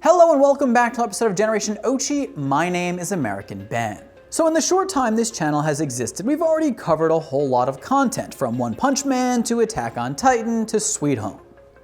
Hello and welcome back to an episode of Generation Ochi. My name is American Ben. So in the short time this channel has existed, we've already covered a whole lot of content, from One Punch Man to Attack on Titan to Sweet Home.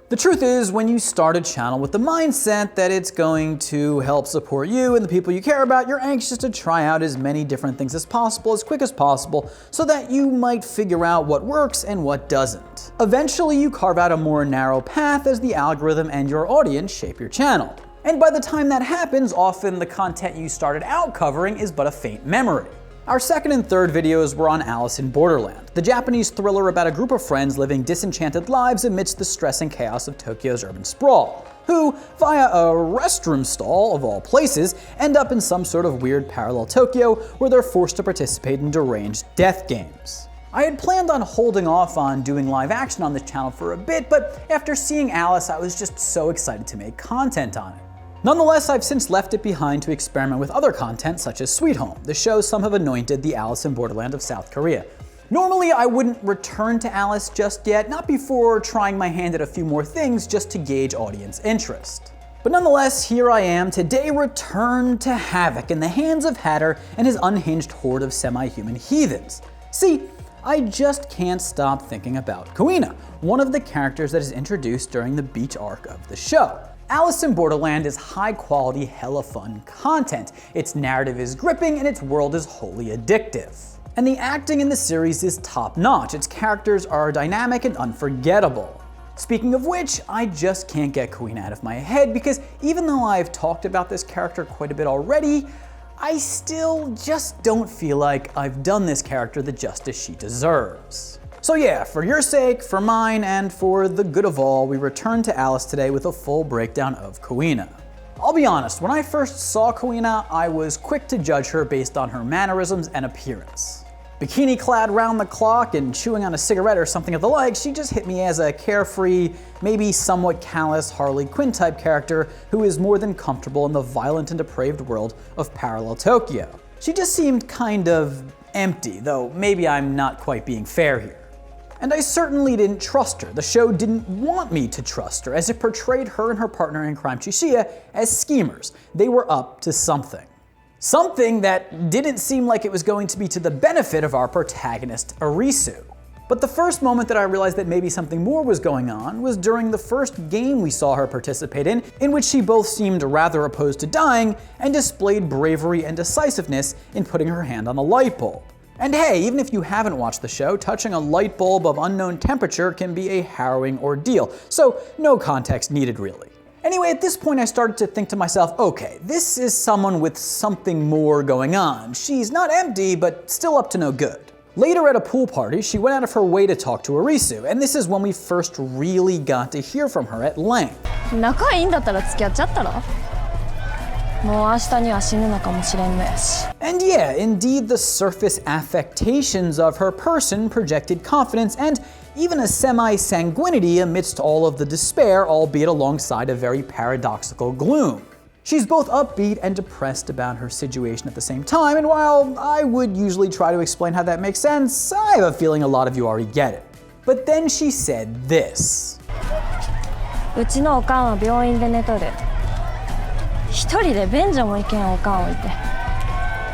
The truth is, when you start a channel with the mindset that it's going to help support you and the people you care about, you're anxious to try out as many different things as possible, as quick as possible, so that you might figure out what works and what doesn't. Eventually, you carve out a more narrow path as the algorithm and your audience shape your channel. And by the time that happens, often the content you started out covering is but a faint memory. Our second and third videos were on Alice in Borderland, the Japanese thriller about a group of friends living disenchanted lives amidst the stress and chaos of Tokyo's urban sprawl, who, via a restroom stall of all places, end up in some sort of weird parallel Tokyo where they're forced to participate in deranged death games. I had planned on holding off on doing live action on this channel for a bit, but after seeing Alice, I was just so excited to make content on it. Nonetheless, I've since left it behind to experiment with other content such as Sweet Home, the show some have anointed the Alice in Borderland of South Korea. Normally, I wouldn't return to Alice just yet, not before trying my hand at a few more things just to gauge audience interest. But nonetheless, here I am today, returned to havoc in the hands of Hatter and his unhinged horde of semi-human heathens. See, I just can't stop thinking about Kuina, one of the characters that is introduced during the beach arc of the show. Alice in Borderland is high-quality, hella fun content. Its narrative is gripping and its world is wholly addictive. And the acting in the series is top-notch. Its characters are dynamic and unforgettable. Speaking of which, I just can't get Kuina out of my head because even though I've talked about this character quite a bit already, I still just don't feel like I've done this character the justice she deserves. So yeah, for your sake, for mine, and for the good of all, we return to Alice today with a full breakdown of Kuina. I'll be honest, when I first saw Kuina, I was quick to judge her based on her mannerisms and appearance. Bikini-clad round the clock and chewing on a cigarette or something of the like, she just hit me as a carefree, maybe somewhat callous Harley Quinn type character who is more than comfortable in the violent and depraved world of parallel Tokyo. She just seemed kind of empty, though maybe I'm not quite being fair here. And I certainly didn't trust her. The show didn't want me to trust her, as it portrayed her and her partner in crime, Chishiya, as schemers. They were up to something. Something that didn't seem like it was going to be to the benefit of our protagonist, Arisu. But the first moment that I realized that maybe something more was going on was during the first game we saw her participate in which she both seemed rather opposed to dying and displayed bravery and decisiveness in putting her hand on the light bulb. And hey, even if you haven't watched the show, touching a light bulb of unknown temperature can be a harrowing ordeal, so no context needed really. Anyway, at this point I started to think to myself, okay, this is someone with something more going on. She's not empty, but still up to no good. Later at a pool party, she went out of her way to talk to Arisu, and this is when we first really got to hear from her at length. 仲いいんだったら付き合っちゃったら? もう明日には死ぬのかもしれんのやし. And yeah, indeed the surface affectations of her person projected confidence and even a semi-sanguinity amidst all of the despair, albeit alongside a very paradoxical gloom. She's both upbeat and depressed about her situation at the same time, and while I would usually try to explain how that makes sense, I have a feeling a lot of you already get it. But then she said this. うちのおかんは病院で寝とる。一人で便所も行けんおかん置いて。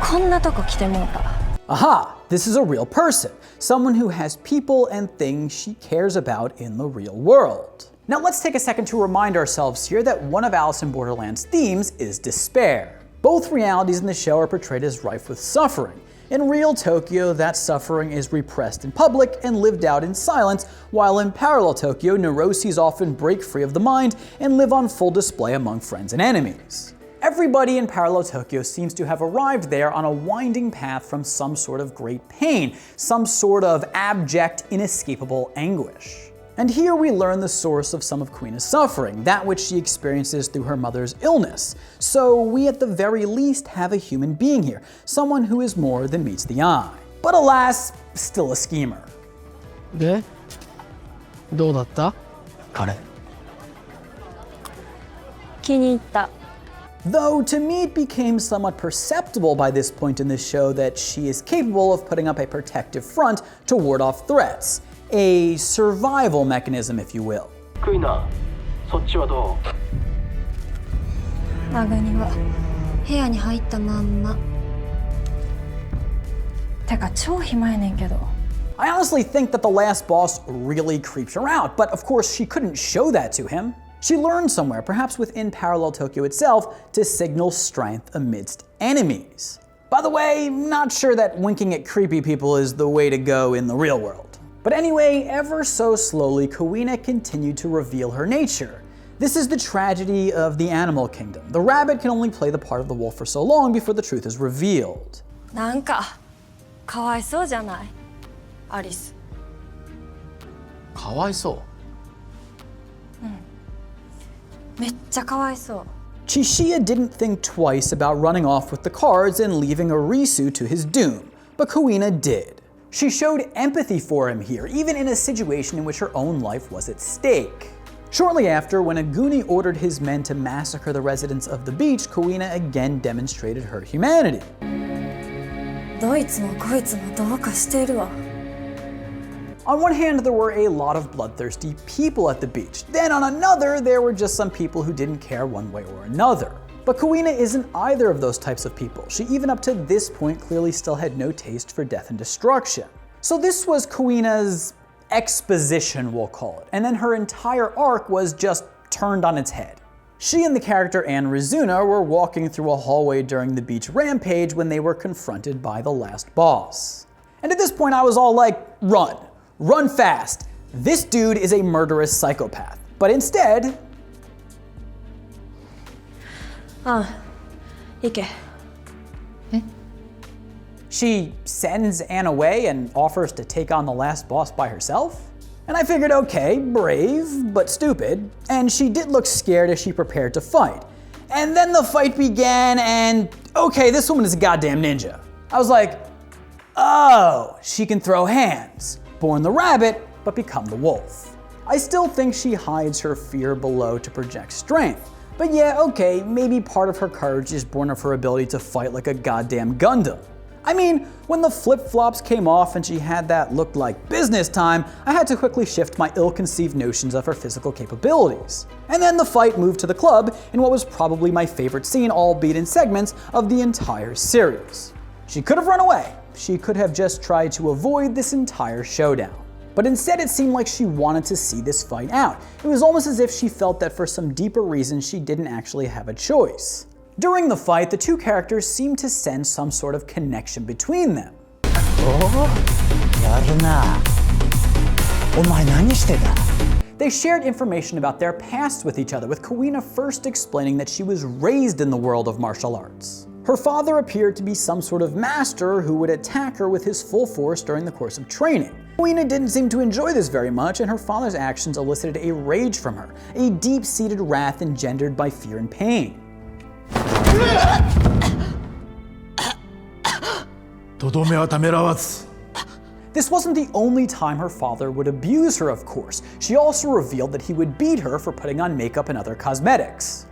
こんなとこ来てもうた。Aha! This is a real person. Someone who has people and things she cares about in the real world. Now let's take a second to remind ourselves here that one of Alice in Borderland's themes is despair. Both realities in the show are portrayed as rife with suffering. In real Tokyo, that suffering is repressed in public and lived out in silence, while in parallel Tokyo, neuroses often break free of the mind and live on full display among friends and enemies. Everybody in parallel Tokyo seems to have arrived there on a winding path from some sort of great pain, some sort of abject, inescapable anguish. And here we learn the source of some of Kuina's suffering, that which she experiences through her mother's illness. So we at the very least have a human being here, someone who is more than meets the eye. But alas, still a schemer. で、どうだった？彼。気に入った。 Though to me it became somewhat perceptible by this point in the show that she is capable of putting up a protective front to ward off threats. A survival mechanism, if you will. Kuina, そっちはどう?アガニは部屋に入ったまんま。てか超暇やねんけど。I honestly think that the last boss really creeps her out, but of course she couldn't show that to him. She learned somewhere, perhaps within Parallel Tokyo itself, to signal strength amidst enemies. By the way, not sure that winking at creepy people is the way to go in the real world. But anyway, ever so slowly, Kuina continued to reveal her nature. This is the tragedy of the animal kingdom. The rabbit can only play the part of the wolf for so long before the truth is revealed. なんかかわいそうじゃない、アリス。かわいそう。めっちゃかわいそう。Chishiya didn't think twice about running off with the cards and leaving Arisu to his doom, but Kuina did. She showed empathy for him here, even in a situation in which her own life was at stake. Shortly after, when Aguni ordered his men to massacre the residents of the beach, Kuina again demonstrated her humanity. どいつもこいつもどうかしてるわ。On one hand, there were a lot of bloodthirsty people at the beach. Then on another, there were just some people who didn't care one way or another. But Kuina isn't either of those types of people. She even up to this point clearly still had no taste for death and destruction. So this was Kuina's exposition, we'll call it. And then her entire arc was just turned on its head. She and the character Anne Rizuna were walking through a hallway during the beach rampage when they were confronted by the last boss. And at this point I was all like, run. Run fast. This dude is a murderous psychopath. But instead... 行け。She sends Anne away and offers to take on the last boss by herself? And I figured, okay, brave, but stupid. And she did look scared as she prepared to fight. And then the fight began and, okay, this woman is a goddamn ninja. I was like, oh, she can throw hands. Born the rabbit, but become the wolf. I still think she hides her fear below to project strength. But yeah, okay, maybe part of her courage is born of her ability to fight like a goddamn Gundam. I mean, when the flip-flops came off and she had that look like business time, I had to quickly shift my ill-conceived notions of her physical capabilities. And then the fight moved to the club in what was probably my favorite scene, albeit in segments, of the entire series. She could have run away. She could have just tried to avoid this entire showdown. But instead it seemed like she wanted to see this fight out. It was almost as if she felt that for some deeper reason she didn't actually have a choice. During the fight, the two characters seemed to sense some sort of connection between them. They shared information about their pasts with each other, with Kuina first explaining that she was raised in the world of martial arts. Her father appeared to be some sort of master who would attack her with his full force during the course of training. Kuina didn't seem to enjoy this very much, and her father's actions elicited a rage from her, a deep-seated wrath engendered by fear and pain. This wasn't the only time her father would abuse her, of course. She also revealed that he would beat her for putting on makeup and other cosmetics.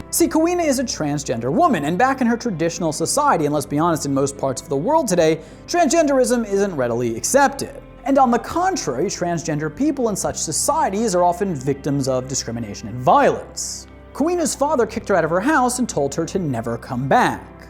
See, Kuina is a transgender woman, and back in her traditional society, and let's be honest, in most parts of the world today, transgenderism isn't readily accepted. And on the contrary, transgender people in such societies are often victims of discrimination and violence. Kuina's father kicked her out of her house and told her to never come back.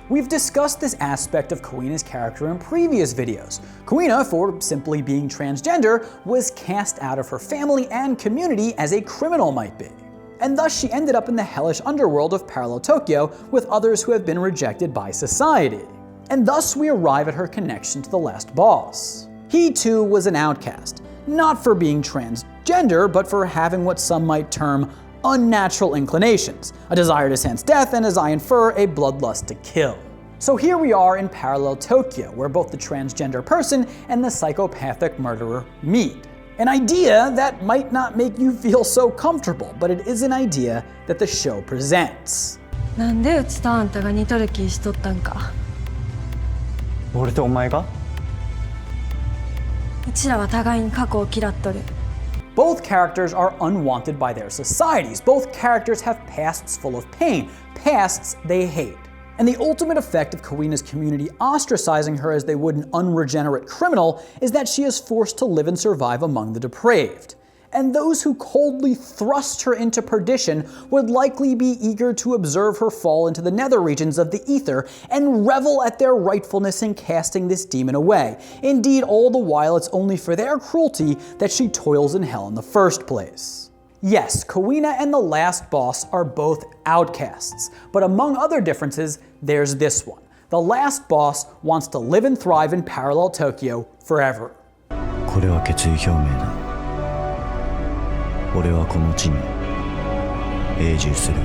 We've discussed this aspect of Kuina's character in previous videos. Kuina, for simply being transgender, was cast out of her family and community as a criminal might be. And thus she ended up in the hellish underworld of Parallel Tokyo with others who have been rejected by society. And thus we arrive at her connection to the last boss. He too was an outcast, not for being transgender, but for having what some might term unnatural inclinations, a desire to sense death, and as I infer, a bloodlust to kill. So here we are in Parallel Tokyo, where both the transgender person and the psychopathic murderer meet. An idea that might not make you feel so comfortable, but it is an idea that the show presents. なんでうちとあんたが似とる気しとったんか。俺とお前が？うちらは互いに過去を嫌っとる。Both characters are unwanted by their societies. Both characters have pasts full of pain, pasts they hate. And the ultimate effect of Kuina's community ostracizing her as they would an unregenerate criminal is that she is forced to live and survive among the depraved. And those who coldly thrust her into perdition would likely be eager to observe her fall into the nether regions of the ether and revel at their rightfulness in casting this demon away. Indeed, all the while it's only for their cruelty that she toils in hell in the first place. Yes, Kuina and the last boss are both outcasts, but among other differences, there's this one. The last boss wants to live and thrive in parallel Tokyo forever. これは決意表明だ。俺はこの地に永住する。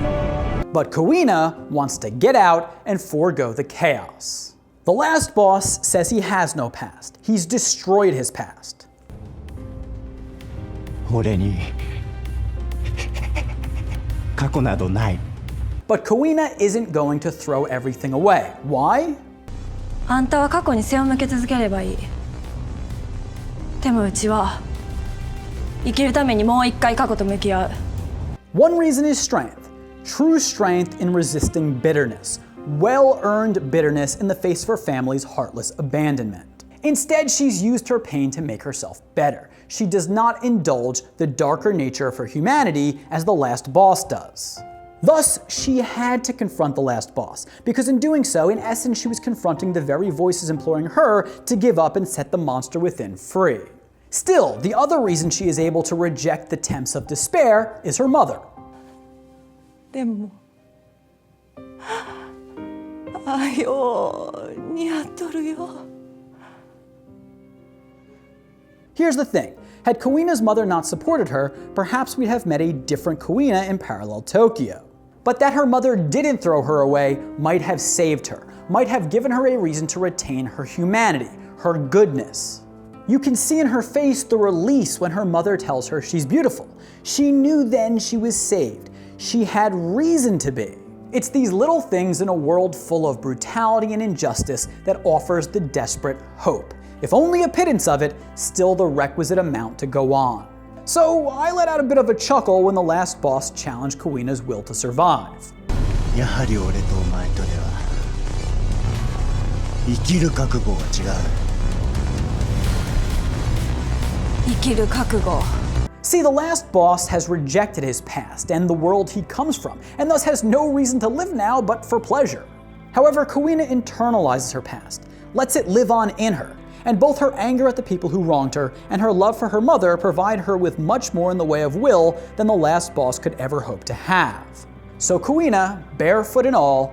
But Kuina wants to get out and forego the chaos. The last boss says he has no past. He's destroyed his past. 俺に過去などない。 But Kuina isn't going to throw everything away. Why? あんたは過去に背を向け続ければいい。でもうちは生きるためにもう一回過去と向き合う。One reason is strength. True strength in resisting bitterness. Well-earned bitterness in the face of her family's heartless abandonment. Instead, she's used her pain to make herself better. She does not indulge the darker nature of her humanity as the last boss does. Thus, she had to confront the last boss, because in doing so, in essence, she was confronting the very voices imploring her to give up and set the monster within free. Still, the other reason she is able to reject the tempts of despair is her mother. でもあよ似合っとるよ。Here's the thing. Had Kuina's mother not supported her, perhaps we'd have met a different Kuina in parallel Tokyo. But that her mother didn't throw her away might have saved her, might have given her a reason to retain her humanity, her goodness. You can see in her face the release when her mother tells her she's beautiful. She knew then she was saved. She had reason to be. It's these little things in a world full of brutality and injustice that offers the desperate hope. If only a pittance of it, still the requisite amount to go on. So I let out a bit of a chuckle when the last boss challenged Kuina's will to survive. やはり俺とお前とでは生きる覚悟が違う。生きる覚悟。 See, the last boss has rejected his past and the world he comes from, and thus has no reason to live now but for pleasure. However, Kuina internalizes her past, lets it live on in her, and both her anger at the people who wronged her and her love for her mother provide her with much more in the way of will than the last boss could ever hope to have. So Kuina, barefoot and all,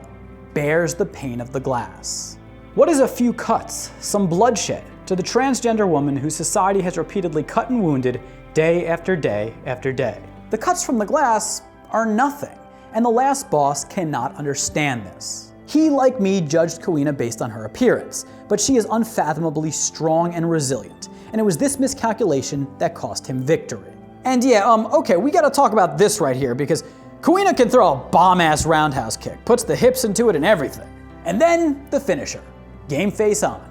bears the pain of the glass. What is a few cuts, some bloodshed, to the transgender woman whose society has repeatedly cut and wounded day after day after day? The cuts from the glass are nothing, and the last boss cannot understand this. He, like me, judged Kuina based on her appearance, but she is unfathomably strong and resilient, and it was this miscalculation that cost him victory. And yeah, okay, we gotta talk about this right here, because Kuina can throw a bomb-ass roundhouse kick, puts the hips into it and everything. And then, the finisher. Game face on.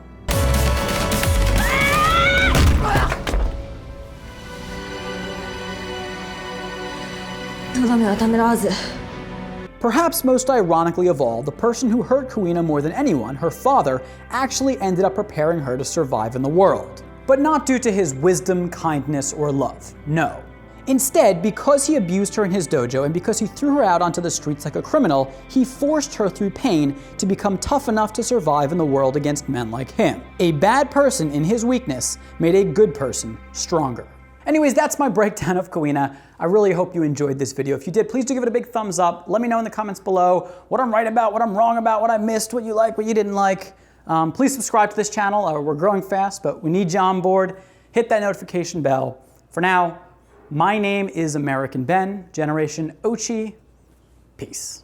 Perhaps most ironically of all, the person who hurt Kuina more than anyone, her father, actually ended up preparing her to survive in the world. But not due to his wisdom, kindness, or love. No. Instead, because he abused her in his dojo and because he threw her out onto the streets like a criminal, he forced her through pain to become tough enough to survive in the world against men like him. A bad person in his weakness made a good person stronger. Anyways, that's my breakdown of Kuina. I really hope you enjoyed this video. If you did, please do give it a big thumbs up. Let me know in the comments below what I'm right about, what I'm wrong about, what I missed, what you like, what you didn't like. Please subscribe to this channel. We're growing fast, but we need you on board. Hit that notification bell. For now, my name is American Ben, Generation Ochi. Peace.